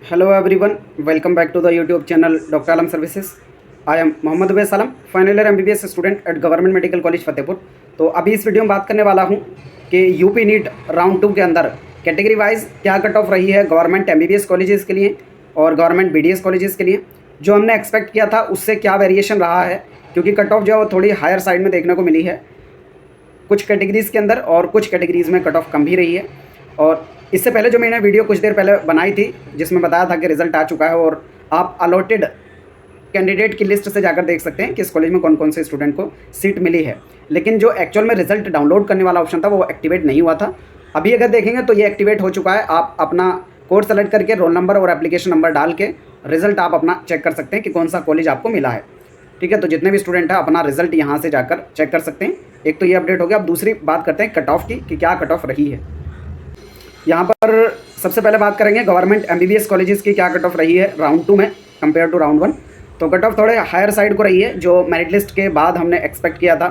Hello everyone, welcome back to the YouTube channel Dr. Alam Services. I am Mohammad Uwais Alam, final year MBBS student at government medical college Fatehpur. तो अभी इस video में बात करने वाला हूं कि यूपी नीट राउंड 2 के अंदर कैटेगरी वाइज क्या कट ऑफ रही है गवर्नमेंट MBBS कॉलेजेस के लिए और गवर्नमेंट BDS कॉलेजेस के लिए। जो हमने एक्सपेक्ट किया था उससे क्या वेरिएशन रहा है, क्योंकि कट ऑफ जो है वो थोड़ी हायर साइड में देखने को मिली है कुछ कैटेगरीज़ के अंदर और कुछ कैटेगरीज़ में कट ऑफ कम भी रही है। और इससे पहले जो मैंने वीडियो कुछ देर पहले बनाई थी जिसमें बताया था कि रिज़ल्ट आ चुका है और आप अलॉटेड कैंडिडेट की लिस्ट से जाकर देख सकते हैं कि इस कॉलेज में कौन कौन से स्टूडेंट को सीट मिली है। लेकिन जो एक्चुअल में रिज़ल्ट डाउनलोड करने वाला ऑप्शन था वो एक्टिवेट नहीं हुआ था। अभी अगर देखेंगे तो ये एक्टिवेट हो चुका है। आप अपना कोड सेलेक्ट करके रोल नंबर और एप्लीकेशन नंबर डाल के रिज़ल्ट आप अपना चेक कर सकते हैं कि कौन सा कॉलेज आपको मिला है। ठीक है, तो जितने भी स्टूडेंट हैं अपना रिज़ल्ट यहाँ से जाकर चेक कर सकते हैं। एक तो ये अपडेट हो गया। अब दूसरी बात करते हैं कट ऑफ की कि क्या कट ऑफ रही है। यहाँ पर सबसे पहले बात करेंगे गवर्नमेंट MBBS कॉलेजेस की क्या कट ऑफ रही है राउंड 2 में कंपेयर टू राउंड 1। तो कट ऑफ थोड़े हायर साइड को रही है जो मेरिट लिस्ट के बाद हमने एक्सपेक्ट किया था,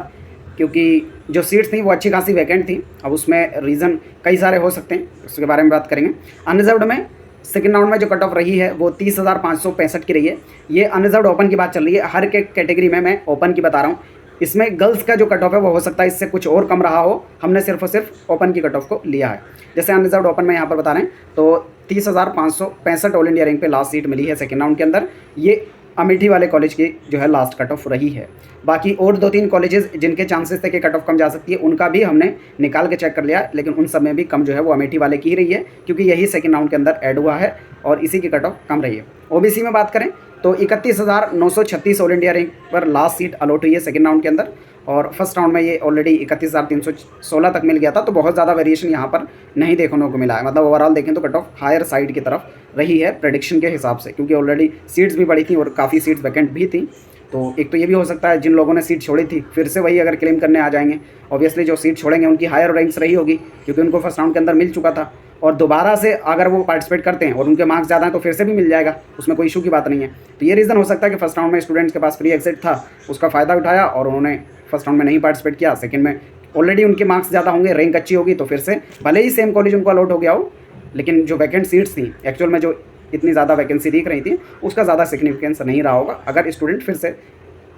क्योंकि जो सीट्स थी वो अच्छी खासी वैकेंट थी। अब उसमें रीज़न कई सारे हो सकते हैं, उसके बारे में बात करेंगे। अनरिजर्व्ड में सेकेंड राउंड में जो कट ऑफ रही है वो 30,565 की रही है। ये अनरिजर्व्ड ओपन की बात चल रही है, हर एक कैटेगरी में मैं ओपन की बता रहा हूँ। इसमें गर्ल्स का जो कट ऑफ है वो हो सकता है इससे कुछ और कम रहा हो, हमने सिर्फ और सिर्फ ओपन की कट ऑफ को लिया है। जैसे अनरिजर्व्ड ओपन में यहाँ पर बता रहे हैं तो 30,565 ऑल इंडिया रैंक पे लास्ट सीट मिली है सेकेंड राउंड के अंदर। ये अमेठी वाले कॉलेज की जो है लास्ट कट ऑफ रही है। बाकी और 2-3 कॉलेजेस जिनके चांसेस थे कि कट ऑफ कम जा सकती है उनका भी हमने निकाल के चेक कर लिया, लेकिन उन सब में भी कम जो है वो अमेठी वाले की ही रही है, क्योंकि यही सेकेंड राउंड के अंदर ऐड हुआ है और इसी की कट ऑफ कम रही है। OBC में बात करें तो 31,936 ऑल इंडिया रैंक पर लास्ट सीट अलॉट हुई है सेकेंड राउंड के अंदर, और फर्स्ट राउंड में ये ऑलरेडी 31,316 तक मिल गया था। तो बहुत ज़्यादा वेरिएशन यहाँ पर नहीं देखने को मिला है। मतलब ओवरऑल देखें तो कट ऑफ हायर साइड की तरफ रही है प्रेडिक्शन के हिसाब से, क्योंकि ऑलरेडी सीट्स भी बढ़ी थी और काफ़ी सीट्स वैकेंट भी थी। तो एक तो ये भी हो सकता है जिन लोगों ने सीट छोड़ी थी फिर से वही अगर क्लेम करने आ जाएंगे। ऑब्वियसली जो सीट छोड़ेंगे उनकी हायर रैंक्स रही होगी, क्योंकि उनको फर्स्ट राउंड के अंदर मिल चुका था, और दोबारा से अगर वो पार्टिसिपेट करते हैं और उनके मार्क्स ज़्यादा हैं तो फिर से भी मिल जाएगा, उसमें कोई इशू की बात नहीं है। तो ये रीज़न हो सकता है कि फर्स्ट राउंड में स्टूडेंट्स के पास फ्री एग्जिट था, उसका फ़ायदा उठाया और उन्होंने फर्स्ट राउंड में नहीं पार्टिसिपेट किया। सेकंड में ऑलरेडी उनके मार्क्स ज़्यादा होंगे, रैंक अच्छी होगी, तो फिर से भले ही सेम कॉलेज उनको अलॉट हो गया हो, लेकिन जो वैकेंट सीट्स थी एक्चुअल में जो इतनी ज़्यादा वैकेंसी दिख रही थी उसका ज़्यादा सिग्निफिकेंस नहीं रहा होगा अगर स्टूडेंट फिर से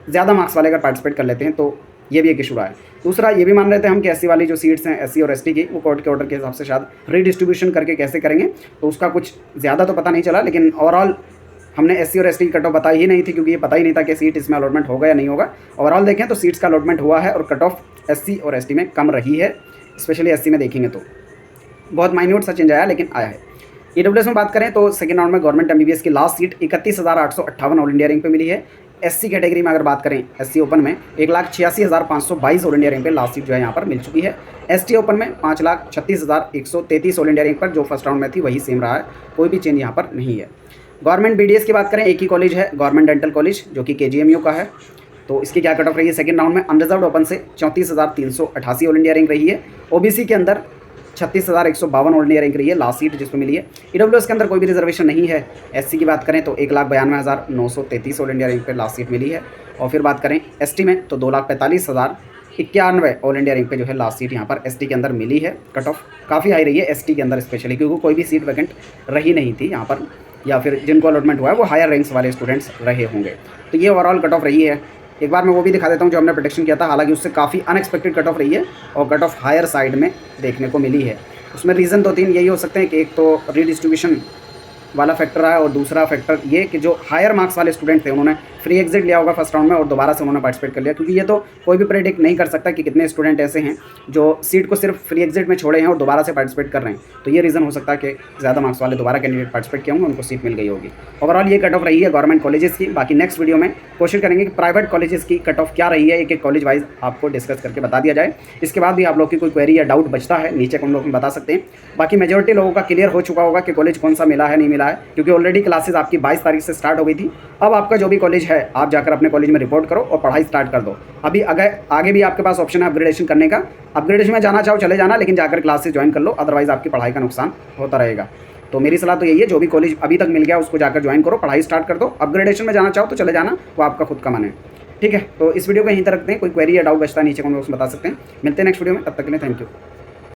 ज़्यादा मार्क्स वाले अगर पार्टिसिपेट कर लेते हैं। तो ये भी एक इशू रहा है। दूसरा ये भी मान रहे थे हम कि SC वाली जो सीट्स हैं SC और ST की वो कोर्ट के ऑर्डर के हिसाब से शायद रीडिस्ट्रीब्यूशन करके कैसे करेंगे, तो उसका कुछ ज़्यादा तो पता नहीं चला। लेकिन ओवरऑल हमने SC और ST की कट ऑफ बताई ही नहीं थी, क्योंकि ये पता ही नहीं था कि सीट इसमें अलॉटमेंट होगा या नहीं होगा। ओवरऑल देखें तो सीट्स का अलॉटमेंट हुआ है और कट ऑफ SC और ST में कम रही है। स्पेशली SC में देखेंगे तो बहुत माइन्यूट सा चेंज आया, लेकिन आया है। EWS में बात करें तो सेकेंड राउंड में गवर्नमेंट MBBS की last seat 31,858 all India rank पे मिली है। SC कैटेगरी में अगर बात करें SC ओपन में 1,86,522 ऑल इंडिया रैंक पे लास्ट सीट जो है यहाँ पर मिल चुकी है। ST ओपन में 5,36,133 ऑल इंडिया रैंक पर जो फर्स्ट राउंड में थी वही सेम रहा है, कोई भी चेंज यहाँ पर नहीं है। गवर्नमेंट BDS की बात करें एक ही कॉलेज है, गवर्नमेंट डेंटल कॉलेज, जो कि KGMU का है। तो इसकी क्या कट ऑफ रही है सेकेंड राउंड में अनरिजर्व्ड ओपन से 34,388 ऑल इंडिया रैंक रही है। OBC के अंदर 36,152 ऑल इंडिया रैंक रही है लास्ट सीट जिस पे मिली है। EWS के अंदर कोई भी रिजर्वेशन नहीं है। SC की बात करें तो 1,92,933 ऑल इंडिया रैंक पे लास्ट सीट मिली है। और फिर बात करें ST में तो 2,45,091 ऑल इंडिया रैंक पे जो है लास्ट सीट यहाँ पर ST के अंदर मिली है। कट ऑफ काफ़ी हाई रही है ST के अंदर स्पेशली, क्योंकि कोई भी सीट वैकेंट रही नहीं थी यहाँ पर, या फिर जिनको अलॉटमेंट हुआ है वो हायर रैंक्स वाले स्टूडेंट्स रहे होंगे। तो ये ओवरऑल कट ऑफ रही है। एक बार मैं वो भी दिखा देता हूँ जो हमने प्रेडिक्शन किया था, हालांकि उससे काफ़ी अनएक्सपेक्टेड कट ऑफ रही है और कट ऑफ हायर साइड में देखने को मिली है। उसमें रीज़न 2-3 यही हो सकते हैं कि एक तो रीडिस्ट्रीब्यूशन वाला फैक्टर है, और दूसरा फैक्टर ये कि जो हायर मार्क्स वाले स्टूडेंट थे उन्होंने फ्री एग्जिट लिया होगा फर्स्ट राउंड में और दोबारा से उन्होंने पार्टिसिपेट कर लिया, क्योंकि ये तो कोई भी प्रेडिक्ट नहीं कर सकता कि कितने स्टूडेंट ऐसे हैं जो सीट को सिर्फ फ्री एग्जिट में छोड़े हैं और दोबारा से पार्टिसिपेट कर रहे हैं। तो ये रीज़न हो सकता है कि ज़्यादा मार्क्स वाले दोबारा कैंडिडेट पार्टिसिपेट किए होंगे, उनको सीट मिल गई होगी। ओवरऑल ये कट ऑफ रही है गवर्नमेंट कॉलेजेस की। बाकी नेक्स्ट वीडियो में कोशिश करेंगे कि प्राइवेट कॉलेजेस की कट ऑफ क्या रही है एक एक कॉलेज वाइज आपको डिस्कस करके बता दिया जाए। इसके बाद भी आप लोग की कोई क्वेरी या डाउट बचता है नीचे कमेंट बॉक्स में बता सकते हैं। बाकी मेजॉरिटी लोगों का क्लियर हो चुका होगा कि कॉलेज कौन सा मिला है नहीं मिला है, क्योंकि ऑलरेडी क्लासेस आपकी 22 तारीख से स्टार्ट हो गई थी। अब आपका जो भी कॉलेज है आप जाकर अपने कॉलेज में रिपोर्ट करो और पढ़ाई स्टार्ट कर दो। अभी अगर आगे भी आपके पास ऑप्शन है अपग्रेडेशन करने का, अपग्रेडेशन में जाना चाहो चले जाना, लेकिन जाकर क्लासेस ज्वाइन कर लो, अदरवाइज आपकी पढ़ाई का नुकसान होता रहेगा। तो मेरी सलाह तो यही है, जो भी कॉलेज अभी तक मिल गया उसको जाकर ज्वाइन करो, पढ़ाई स्टार्ट कर दो। अपग्रेडेशन में जाना चाहो तो चले जाना, वो आपका खुद का मन है। ठीक है, तो इस वीडियो को यहीं तक रखते हैं। कोई क्वेरी या डाउट बचता है नीचे कमेंट बॉक्स में बता सकते हैं। मिलते हैं नेक्स्ट वीडियो में, तब तक के लिए थैंक यू।